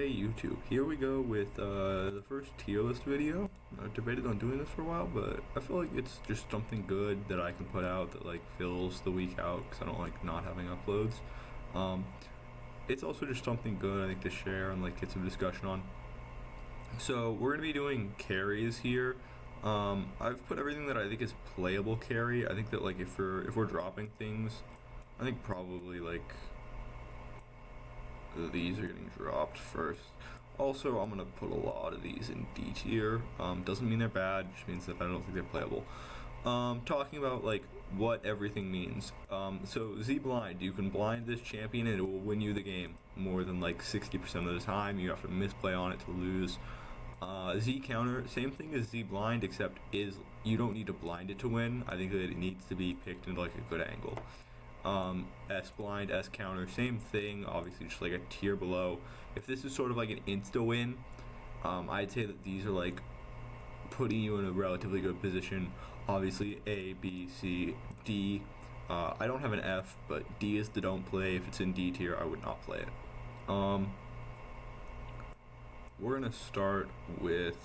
Hey YouTube, here we go with the first tier list video. I've debated on doing this for a while, but I feel like it's just something good that I can put out that like fills the week out because I don't like not having uploads. It's also just something good I think to share and like get some discussion on. So we're gonna be doing carries here. I've put everything that I think is playable carry. I think that like if we're dropping things, I think probably like these are getting dropped first. Also, I'm gonna put a lot of these in D tier. Doesn't mean they're bad, just means that I don't think they're playable. Talking about like what everything means. So Z blind, you can blind this champion and it will win you the game more than like 60% of the time. You have to misplay on it to lose. Z counter, same thing as Z blind, except you don't need to blind it to win. I think that it needs to be picked into like a good angle. S blind, S counter, same thing, obviously just like a tier below. If this is sort of like an insta win, I'd say that these are like putting you in a relatively good position. Obviously A, B, C, D. I don't have an F, but D is the don't play. If it's in D tier, I would not play it. We're gonna start with,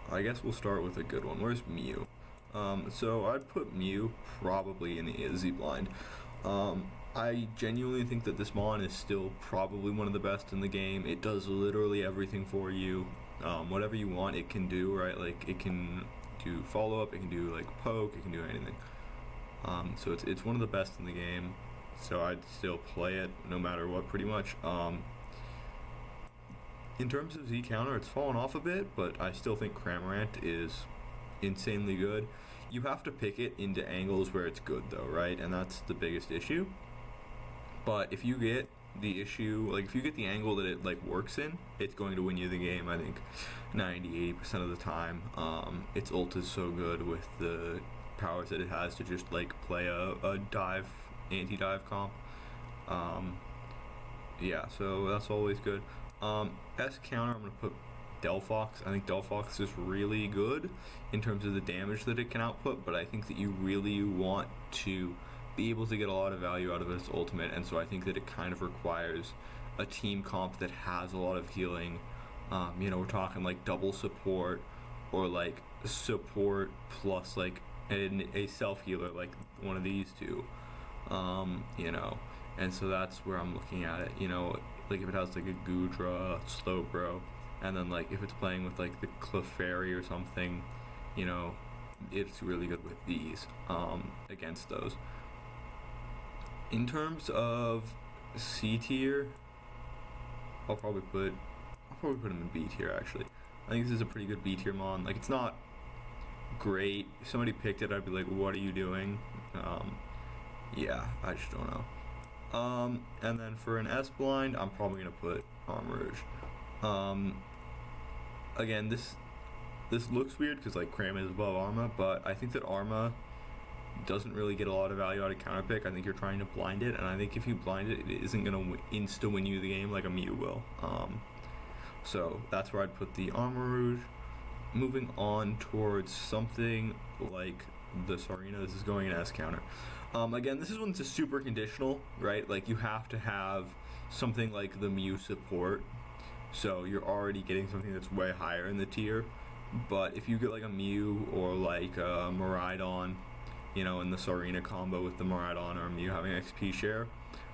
I guess we'll start with a good one. Where's Mew? So I'd put Mew probably in the Z blind. I genuinely think that this Mon is still probably one of the best in the game. It does literally everything for you. Whatever you want, it can do, right? Like it can do follow up, it can do like poke, it can do anything. So it's one of the best in the game. So I'd still play it no matter what, pretty much. In terms of Z counter, it's fallen off a bit, but I still think Cramorant is insanely good. You have to pick it into angles where it's good though, right? And that's the biggest issue. But if you get the issue, like if you get the angle that it like works in, it's going to win you the game, I think 90-80% of the time. Its ult is so good with the powers that it has to just like play a dive, anti-dive comp. Yeah, so that's always good. S counter, I'm gonna put Delphox. I think Delphox is really good in terms of the damage that it can output, but I think that you really want to be able to get a lot of value out of its ultimate, and so I think that it kind of requires a team comp that has a lot of healing. We're talking like double support or like support plus like a self healer like one of these two. And so that's where I'm looking at it. Like if it has like a Goodra, Slowbro, and then like if it's playing with like the Clefairy or something, it's really good with these against those. In terms of C tier, I'll probably put him in B tier actually. I think this is a pretty good B tier Mon. Like it's not great. If somebody picked it, I'd be like, what are you doing? Yeah, I just don't know. And then for an S blind, I'm probably gonna put Armarouge. Again, this looks weird because like Cram is above Arma, but I think that Arma doesn't really get a lot of value out of counter pick. I think you're trying to blind it, and I think if you blind it, it isn't gonna insta win you the game like a Mew will. So that's where I'd put the Armarouge. Moving on towards something like the Sarina, this is going in S counter. Again, this is when it's super conditional, right? Like you have to have something like the Mew support, so you're already getting something that's way higher in the tier. But if you get like a Mew or like a Miraidon, in the Sarina combo with the Miraidon or Mew having XP share,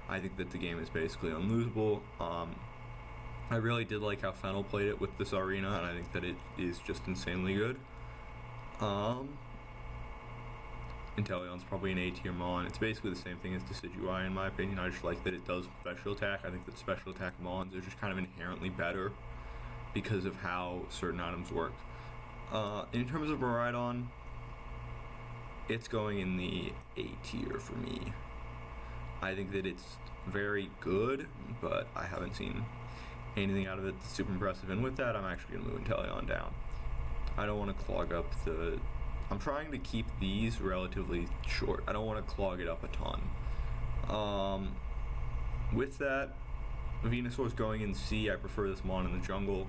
I think that the game is basically unlosable. I really did like how Fennel played it with the Sarina, and I think that it is just insanely good. Inteleon's probably an A tier Mon. It's basically the same thing as Decidueye in my opinion. I just like that it does special attack. I think that special attack Mons are just kind of inherently better because of how certain items work. In terms of Miraidon, it's going in the A tier for me. I think that it's very good, but I haven't seen anything out of it that's super impressive. And with that, I'm actually going to move Inteleon down. I don't want to clog up the... I'm trying to keep these relatively short. I don't want to clog it up a ton. With that, Venusaur's going in C. I prefer this Mon in the jungle.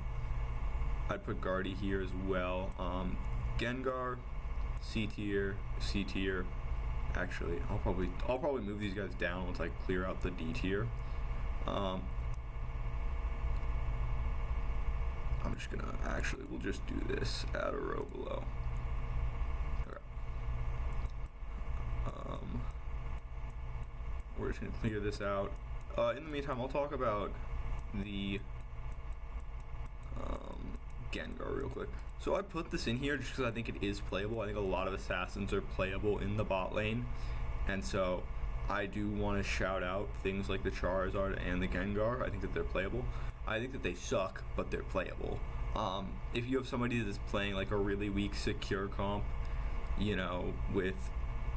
I'd put Guardy here as well. Gengar, C tier, C tier. Actually, I'll probably move these guys down once I clear out the D tier. just gonna, actually, we'll just do this, add a row below. Okay. We're just gonna clear this out. In the meantime, I'll talk about the Gengar real quick. So I put this in here just because I think it is playable. I think a lot of assassins are playable in the bot lane, and so I do want to shout out things like the Charizard and the Gengar. I think that they're playable. I think that they suck, but they're playable. If you have somebody that's playing like a really weak secure comp, you know, with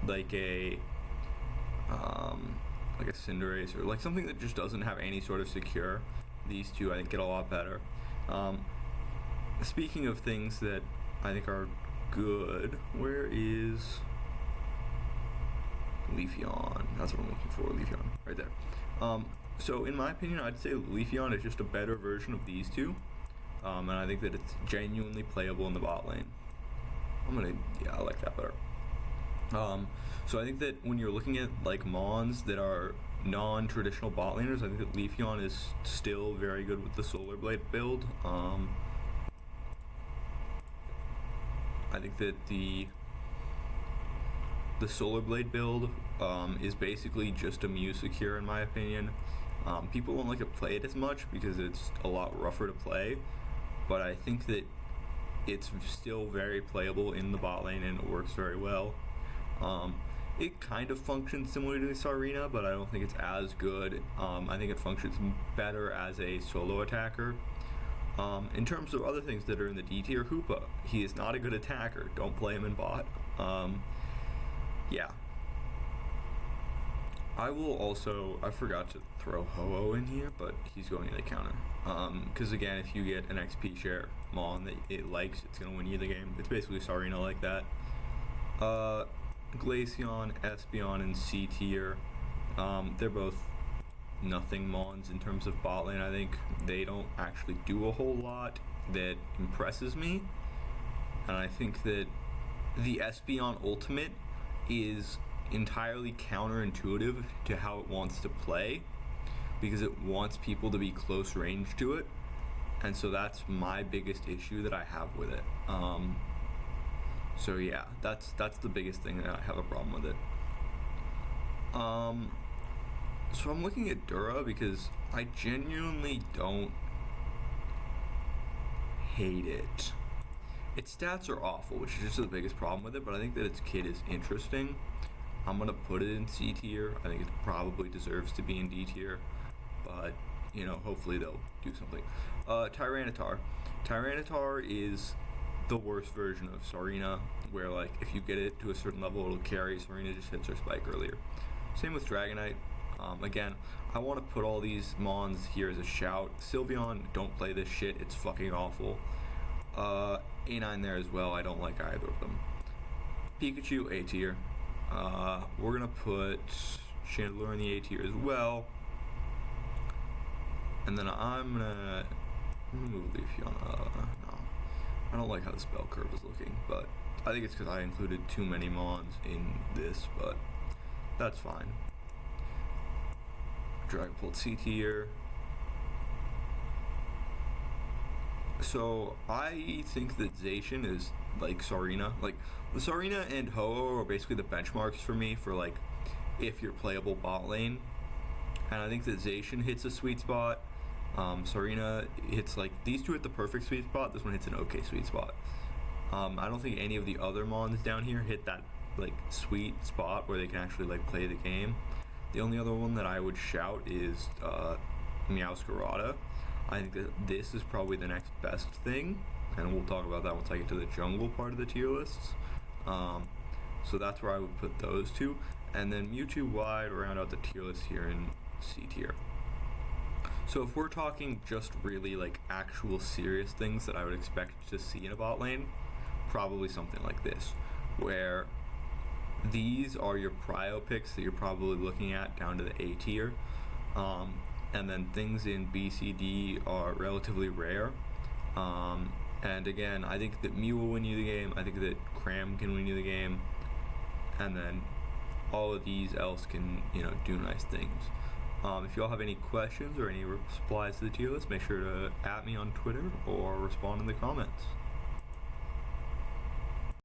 like a Cinderace or like something that just doesn't have any sort of secure, these two I think get a lot better. Speaking of things that I think are good, where is Leafeon? That's what I'm looking for, Leafeon, right there. So in my opinion, I'd say Leafeon is just a better version of these two, and I think that it's genuinely playable in the bot lane. I like that better. So I think that when you're looking at like Mons that are non-traditional bot laners, I think that Leafeon is still very good with the Solar Blade build. I think that the Solar Blade build is basically just a Mew secure in my opinion. People won't like to play it as much because it's a lot rougher to play, but I think that it's still very playable in the bot lane and it works very well. It kind of functions similar to the Sarina, but I don't think it's as good. I think it functions better as a solo attacker. In terms of other things that are in the D tier, Hoopa, he is not a good attacker. Don't play him in bot. Yeah. I will also, I forgot to throw Ho-Oh in here, but he's going to the counter. Because again, if you get an XP share Mon that it likes, it's going to win you the game. It's basically Sarina like that. Glaceon, Espeon, and C tier. They're both nothing Mons in terms of bot lane. I think they don't actually do a whole lot that impresses me. And I think that the Espeon Ultimate is entirely counterintuitive to how it wants to play, because it wants people to be close range to it, and so that's my biggest issue that I have with it. So yeah, that's the biggest thing that I have a problem with it. So I'm looking at Dura because I genuinely don't hate it. Its stats are awful, which is just the biggest problem with it, but I think that its kit is interesting. I'm gonna put it in C tier. I think it probably deserves to be in D tier, but you know, hopefully they'll do something. Tyranitar. Tyranitar is the worst version of Sarina, where like if you get it to a certain level, it'll carry. Sarina just hits her spike earlier. Same with Dragonite. Again, I want to put all these Mons here as a shout. Sylveon, don't play this shit. It's fucking awful. A9 there as well. I don't like either of them. Pikachu, A tier. We're gonna put Chandelure in the A tier as well, and then I'm gonna move Leafeon. No, I don't like how the spell curve is looking, but I think it's because I included too many Mons in this, but that's fine. Dragapult C tier. So I think that Zacian is like Sarina. Like Sarina and Ho-Oh are basically the benchmarks for me for like if you're playable bot lane. And I think that Zacian hits a sweet spot. Sarina hits like these two hit the perfect sweet spot. This one hits an okay sweet spot. I don't think any of the other Mons down here hit that like sweet spot where they can actually like play the game. The only other one that I would shout is Meowscarada. I think that this is probably the next best thing, and we'll talk about that once I get to the jungle part of the tier lists. So that's where I would put those two, and then Mewtwo wide round out the tier list here in C tier. So if we're talking just really like actual serious things that I would expect to see in a bot lane, probably something like this, where these are your prio picks that you're probably looking at down to the A tier. And then things in B, C, D are relatively rare. And again, I think that Mew will win you the game. I think that Cram can win you the game. And then all of these else can, you know, do nice things. If you all have any questions or any replies to the tier list, make sure to @ me on Twitter or respond in the comments.